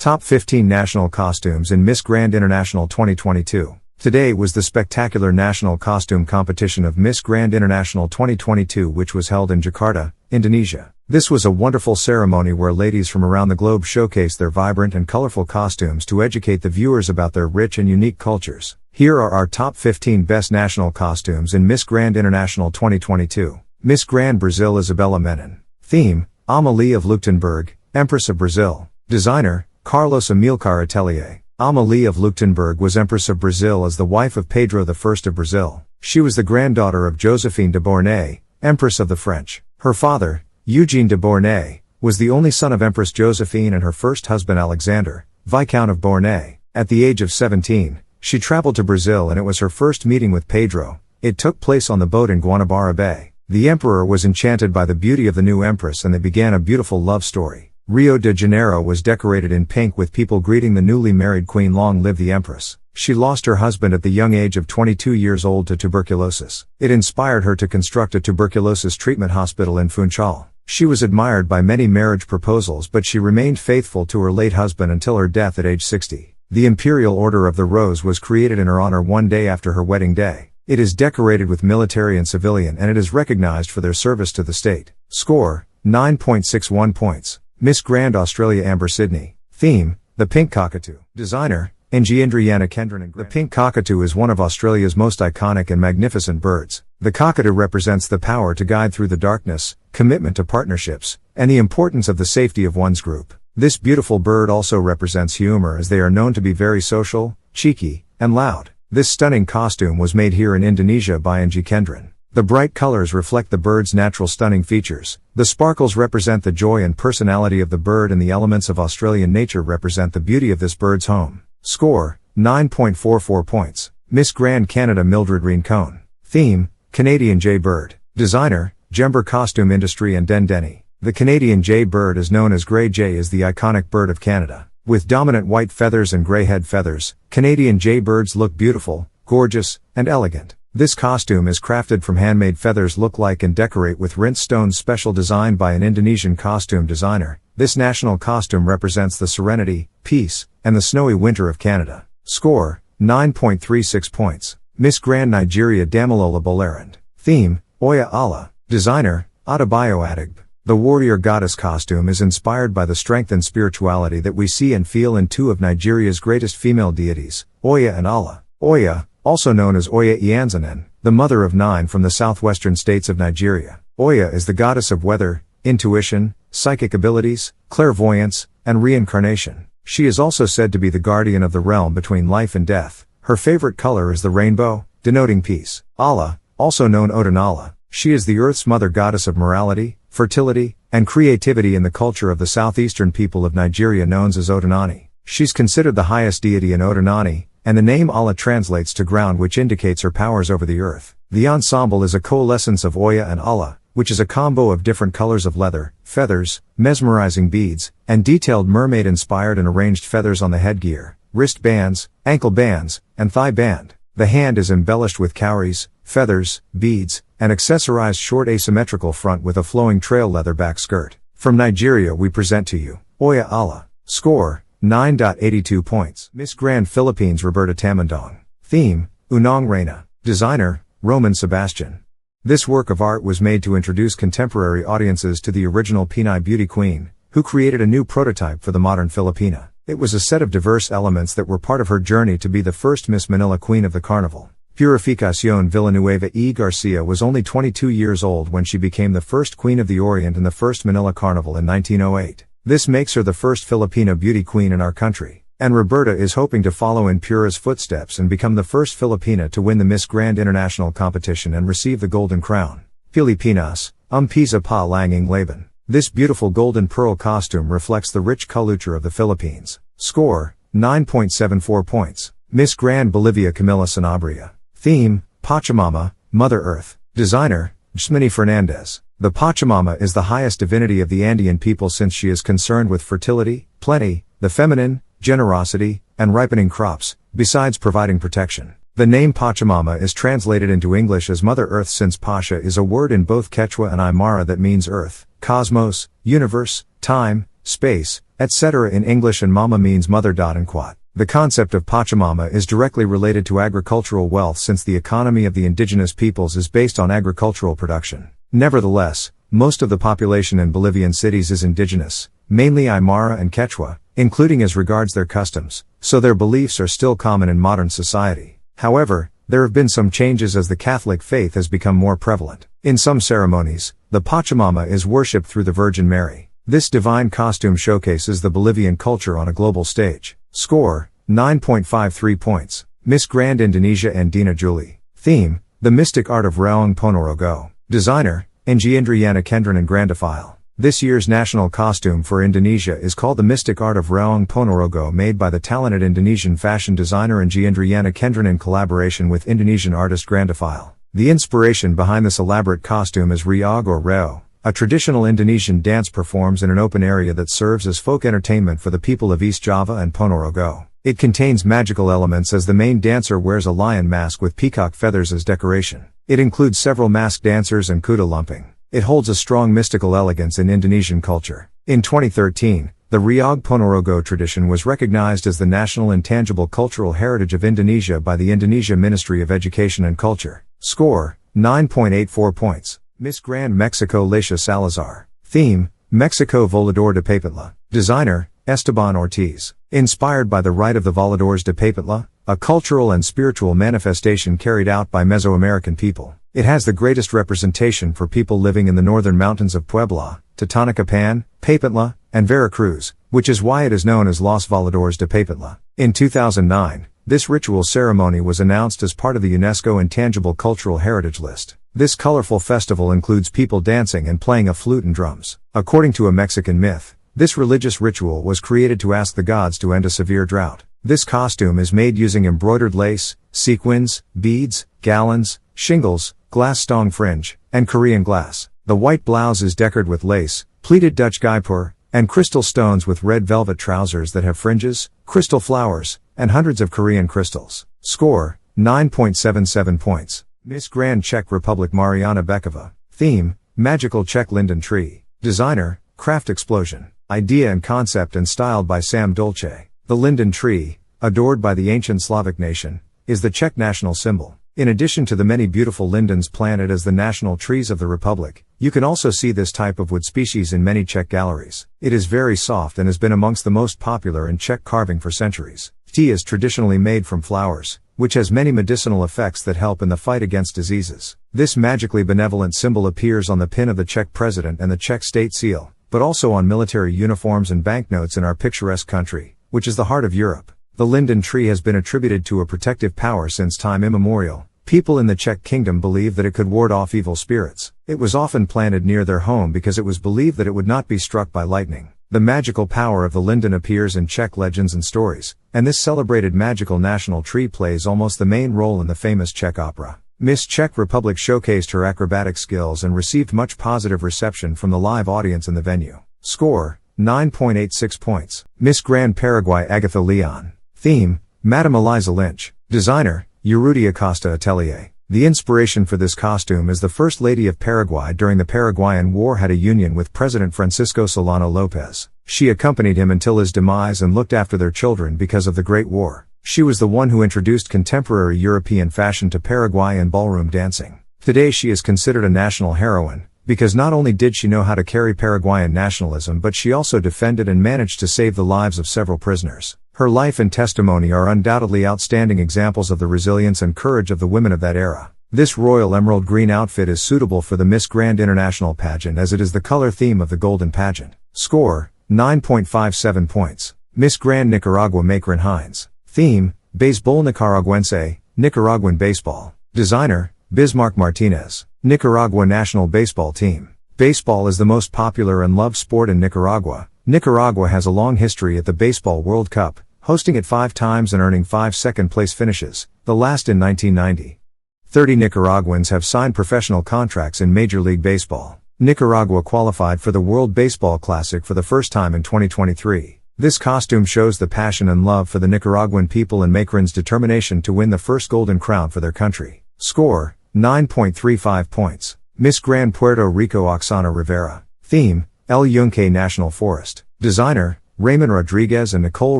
Top 15 National Costumes in Miss Grand International 2022. Today was the spectacular national costume competition of Miss Grand International 2022, which was held in Jakarta, Indonesia. This was a wonderful ceremony where ladies from around the globe showcased their vibrant and colorful costumes to educate the viewers about their rich and unique cultures. Here are our top 15 best national costumes in Miss Grand International 2022. Miss Grand Brazil Isabella Menon. Theme: Amélie of Leuchtenberg, Empress of Brazil. Designer: Carlos Amilcar Atelier. Amélie of Leuchtenberg was Empress of Brazil as the wife of Pedro I of Brazil. She was the granddaughter of Josephine de Beauharnais, Empress of the French. Her father, Eugene de Beauharnais, was the only son of Empress Josephine and her first husband Alexander, Viscount of Beauharnais. At the age of 17, she traveled to Brazil and it was her first meeting with Pedro. It took place on the boat in Guanabara Bay. The emperor was enchanted by the beauty of the new empress and they began a beautiful love story. Rio de Janeiro was decorated in pink with people greeting the newly married queen. Long live the empress. She lost her husband at the young age of 22 years old to tuberculosis. It inspired her to construct a tuberculosis treatment hospital in Funchal. She was admired by many marriage proposals, but she remained faithful to her late husband until her death at age 60. The Imperial Order of the Rose was created in her honor one day after her wedding day. It is decorated with military and civilian and it is recognized for their service to the state. Score: 9.61 points. Miss Grand Australia Amber Sydney. Theme: The Pink Cockatoo. Designer: Indriana Kendran. The pink cockatoo is one of Australia's most iconic and magnificent birds. The cockatoo represents the power to guide through the darkness, commitment to partnerships, and the importance of the safety of one's group. This beautiful bird also represents humor as they are known to be very social, cheeky, and loud. This stunning costume was made here in Indonesia by Indri Kendran. The bright colors reflect the bird's natural stunning features. The sparkles represent the joy and personality of the bird and the elements of Australian nature represent the beauty of this bird's home. Score: 9.44 points. Miss Grand Canada Mildred Rincon. Theme: Canadian Jay Bird. Designer: Jember Costume Industry and Den Denny. The Canadian Jay Bird is known as Grey Jay is the iconic bird of Canada. With dominant white feathers and grey head feathers, Canadian Jay Birds look beautiful, gorgeous, and elegant. This costume is crafted from handmade feathers look like and decorate with rinsed stones special designed by an Indonesian costume designer. This national costume represents the serenity, peace, and the snowy winter of Canada. Score: 9.36 points. Miss Grand Nigeria Damilola Bolarand. Theme: Oya Allah. Designer: Adebayo Adigb. The warrior goddess costume is inspired by the strength and spirituality that we see and feel in two of Nigeria's greatest female deities, Oya and Allah. Oya, also known as Oya Ianzanen, the mother of 9 from the southwestern states of Nigeria. Oya is the goddess of weather, intuition, psychic abilities, clairvoyance, and reincarnation. She is also said to be the guardian of the realm between life and death. Her favorite color is the rainbow, denoting peace. Allah, also known Odinala, she is the earth's mother goddess of morality, fertility, and creativity in the culture of the southeastern people of Nigeria known as Odinani. She's considered the highest deity in Odinani, and the name Allah translates to ground, which indicates her powers over the earth. The ensemble is a coalescence of Oya and Allah, which is a combo of different colors of leather, feathers, mesmerizing beads, and detailed mermaid-inspired and arranged feathers on the headgear, wrist bands, ankle bands, and thigh band. The hand is embellished with cowries, feathers, beads, and accessorized short asymmetrical front with a flowing trail leather back skirt. From Nigeria we present to you, Oya Allah. Score: 9.82 points. Miss Grand Philippines Roberta Tamandong. Theme: Unang Reina. Designer: Roman Sebastian. This work of art was made to introduce contemporary audiences to the original Pinay beauty queen, who created a new prototype for the modern Filipina. It was a set of diverse elements that were part of her journey to be the first Miss Manila Queen of the Carnival. Purificacion Villanueva y Garcia was only 22 years old when she became the first Queen of the Orient in the first Manila Carnival in 1908. This makes her the first Filipino beauty queen in our country, and Roberta is hoping to follow in Pura's footsteps and become the first Filipina to win the Miss Grand International competition and receive the Golden Crown. Pilipinas, Umpisa pa langing laban. This beautiful golden pearl costume reflects the rich culture of the Philippines. Score: 9.74 points. Miss Grand Bolivia Camila Sanabria. Theme: Pachamama, Mother Earth. Designer: Gismini Fernandez. The Pachamama is the highest divinity of the Andean people since she is concerned with fertility, plenty, the feminine, generosity, and ripening crops, besides providing protection. The name Pachamama is translated into English as Mother Earth since Pacha is a word in both Quechua and Aymara that means earth, cosmos, universe, time, space, etc. in English, and mama means mother. And quat. The concept of Pachamama is directly related to agricultural wealth, since the economy of the indigenous peoples is based on agricultural production. Nevertheless, most of the population in Bolivian cities is indigenous, mainly Aymara and Quechua, including as regards their customs, so their beliefs are still common in modern society. However, there have been some changes as the Catholic faith has become more prevalent. In some ceremonies, the Pachamama is worshipped through the Virgin Mary. This divine costume showcases the Bolivian culture on a global stage. Score, 9.53 points. Miss Grand Indonesia Andina Julie. Theme, the mystic art of Raung Ponorogo. Designer, Indriana Kendran Grandifile. This year's national costume for Indonesia is called the Mystic Art of Raung Ponorogo, made by the talented Indonesian fashion designer Indriana Kendran in collaboration with Indonesian artist Grandifile. The inspiration behind this elaborate costume is Riog or Reo, a traditional Indonesian dance performed in an open area that serves as folk entertainment for the people of East Java and Ponorogo. It contains magical elements, as the main dancer wears a lion mask with peacock feathers as decoration. It includes several masked dancers and kuda lumping. It holds a strong mystical elegance in Indonesian culture. In 2013, the Riog Ponorogo tradition was recognized as the National Intangible Cultural Heritage of Indonesia by the Indonesia Ministry of Education and Culture. Score, 9.84 points. Miss Grand Mexico Lacia Salazar. Theme, Mexico Volador de Papetla. Designer, Esteban Ortiz. Inspired by the rite of the Voladores de Papetla, a cultural and spiritual manifestation carried out by Mesoamerican people. It has the greatest representation for people living in the northern mountains of Puebla, Totonicapán, Papetla, and Veracruz, which is why it is known as Los Voladores de Papetla. In 2009, this ritual ceremony was announced as part of the UNESCO Intangible Cultural Heritage List. This colorful festival includes people dancing and playing a flute and drums. According to a Mexican myth, this religious ritual was created to ask the gods to end a severe drought. This costume is made using embroidered lace, sequins, beads, gallons, shingles, glass stong fringe, and Korean glass. The white blouse is decorated with lace, pleated Dutch guipur, and crystal stones, with red velvet trousers that have fringes, crystal flowers, and hundreds of Korean crystals. Score, 9.77 points. Miss Grand Czech Republic Mariana Bekova. Theme, Magical Czech Linden Tree. Designer, Craft Explosion. Idea and concept and styled by Sam Dolce. The linden tree, adored by the ancient Slavic nation, is the Czech national symbol. In addition to the many beautiful lindens planted as the national trees of the Republic, you can also see this type of wood species in many Czech galleries. It is very soft and has been amongst the most popular in Czech carving for centuries. Tea is traditionally made from flowers, which has many medicinal effects that help in the fight against diseases. This magically benevolent symbol appears on the pin of the Czech president and the Czech state seal, but also on military uniforms and banknotes in our picturesque country, which is the heart of Europe. The linden tree has been attributed to a protective power since time immemorial. People in the Czech kingdom believed that it could ward off evil spirits. It was often planted near their home because it was believed that it would not be struck by lightning. The magical power of the linden appears in Czech legends and stories, and this celebrated magical national tree plays almost the main role in the famous Czech opera. Miss Czech Republic showcased her acrobatic skills and received much positive reception from the live audience in the venue. Score, 9.86 points. Miss Grand Paraguay Agatha Leon. Theme, Madame Eliza Lynch. Designer, Urrutia Acosta Atelier. The inspiration for this costume is the First Lady of Paraguay during the Paraguayan War had a union with President Francisco Solano Lopez. She accompanied him until his demise and looked after their children because of the Great War. She was the one who introduced contemporary European fashion to Paraguay and ballroom dancing. Today she is considered a national heroine, because not only did she know how to carry Paraguayan nationalism, but she also defended and managed to save the lives of several prisoners. Her life and testimony are undoubtedly outstanding examples of the resilience and courage of the women of that era. This royal emerald green outfit is suitable for the Miss Grand International Pageant as it is the color theme of the Golden Pageant. Score, 9.57 points. Miss Grand Nicaragua Macron Hines. Theme, Béisbol Nicaragüense, Nicaraguan baseball. Designer, Bismarck Martinez. Nicaragua national baseball team. Baseball is the most popular and loved sport in Nicaragua. Nicaragua has a long history at the Baseball World Cup, hosting it 5 times and earning 5 second-place finishes, the last in 1990. 30 Nicaraguans have signed professional contracts in Major League Baseball. Nicaragua qualified for the World Baseball Classic for the first time in 2023. This costume shows the passion and love for the Nicaraguan people and Macron's determination to win the first Golden Crown for their country. Score, 9.35 points. Miss Grand Puerto Rico Oksana Rivera. Theme, El Yunque National Forest. Designer, Raymond Rodriguez and Nicole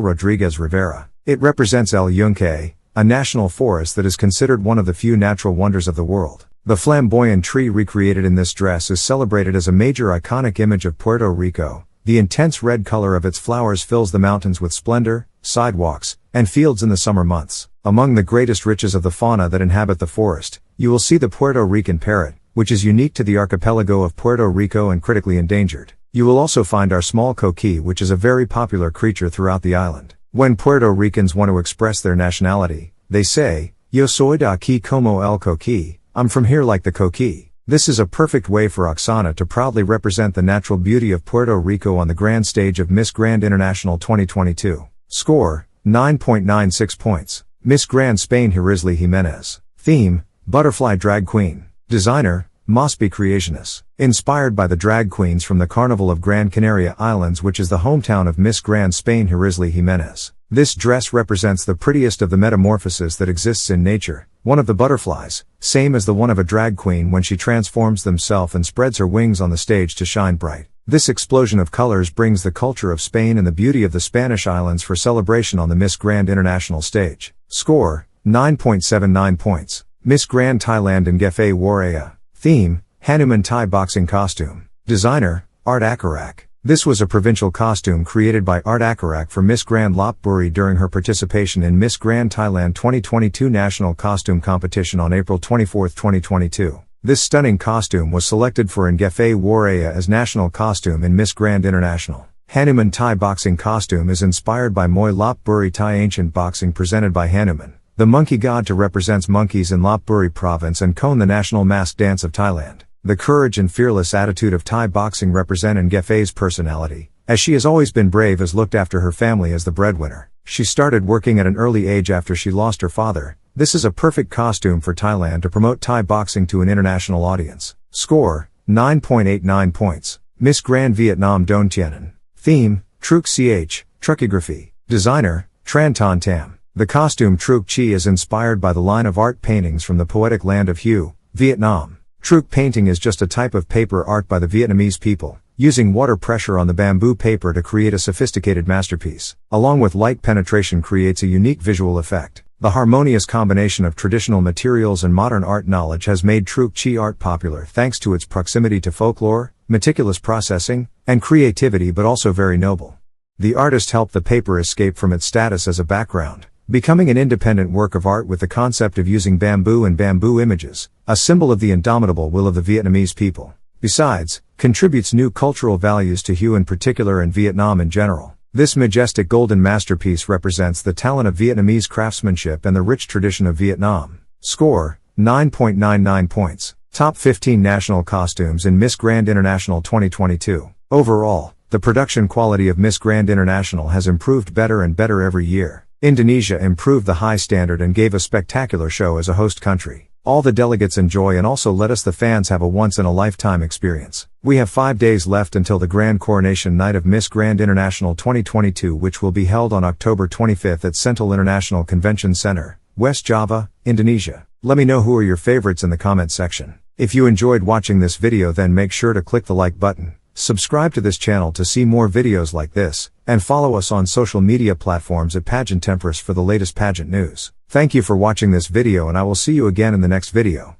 Rodriguez Rivera. It represents El Yunque, a national forest that is considered one of the few natural wonders of the world. The flamboyant tree recreated in this dress is celebrated as a major iconic image of Puerto Rico. The intense red color of its flowers fills the mountains with splendor, sidewalks, and fields in the summer months. Among the greatest riches of the fauna that inhabit the forest, you will see the Puerto Rican parrot, which is unique to the archipelago of Puerto Rico and critically endangered. You will also find our small coqui, which is a very popular creature throughout the island. When Puerto Ricans want to express their nationality, they say, "Yo soy de aquí como el coqui," I'm from here like the coqui. This is a perfect way for Oksana to proudly represent the natural beauty of Puerto Rico on the grand stage of Miss Grand International 2022. Score, 9.96 points. Miss Grand Spain Hirizli Jimenez. Theme, Butterfly Drag Queen. Designer, Mosby Creationist. Inspired by the drag queens from the Carnival of Gran Canaria Islands, which is the hometown of Miss Grand Spain Hirizli Jimenez. This dress represents the prettiest of the metamorphoses that exists in nature, one of the butterflies, same as the one of a drag queen when she transforms themselves and spreads her wings on the stage to shine bright. This explosion of colors brings the culture of Spain and the beauty of the Spanish islands for celebration on the Miss Grand International stage. Score, 9.79 points. Miss Grand Thailand Ngefe Waraya. Theme, Hanuman Thai boxing costume. Designer, Art Akarak. This was a provincial costume created by Art Akarak for Miss Grand Lopburi during her participation in Miss Grand Thailand 2022 National Costume Competition on April 24, 2022. This stunning costume was selected for Ngefe Waraya as national costume in Miss Grand International. Hanuman Thai boxing costume is inspired by Moi Lopburi Thai ancient boxing presented by Hanuman, the monkey god to represents monkeys in Lopburi province, and Kon, the national mask dance of Thailand. The courage and fearless attitude of Thai boxing represent Ngefe's personality, as she has always been brave, as looked after her family as the breadwinner. She started working at an early age after she lost her father. This is a perfect costume for Thailand to promote Thai boxing to an international audience. Score, 9.89 points. Miss Grand Vietnam Don Thienin. Theme, Truc Ch, Truckigraphy. Designer, Tran Ton Tam. The costume Truc Chi is inspired by the line of art paintings from the poetic land of Hue, Vietnam. Truc painting is just a type of paper art by the Vietnamese people, using water pressure on the bamboo paper to create a sophisticated masterpiece, along with light penetration creates a unique visual effect. The harmonious combination of traditional materials and modern art knowledge has made Truc Chi art popular thanks to its proximity to folklore, meticulous processing, and creativity, but also very noble. The artist helped the paper escape from its status as a background, becoming an independent work of art with the concept of using bamboo and bamboo images, a symbol of the indomitable will of the Vietnamese people. Besides, contributes new cultural values to Hue in particular and Vietnam in general. This majestic golden masterpiece represents the talent of Vietnamese craftsmanship and the rich tradition of Vietnam. Score, 9.99 points. Top 15 national costumes in Miss Grand International 2022. Overall, the production quality of Miss Grand International has improved better and better every year. Indonesia improved the high standard and gave a spectacular show as a host country. All the delegates enjoy and also let us the fans have a once-in-a-lifetime experience. We have 5 days left until the grand coronation night of Miss Grand International 2022, which will be held on October 25th at Sentul International Convention Center, West Java, Indonesia. Let me know who are your favorites in the comment section. If you enjoyed watching this video, then make sure to click the like button. Subscribe to this channel to see more videos like this, and follow us on social media platforms at Pageant Empress for the latest pageant news. Thank you for watching this video, and I will see you again in the next video.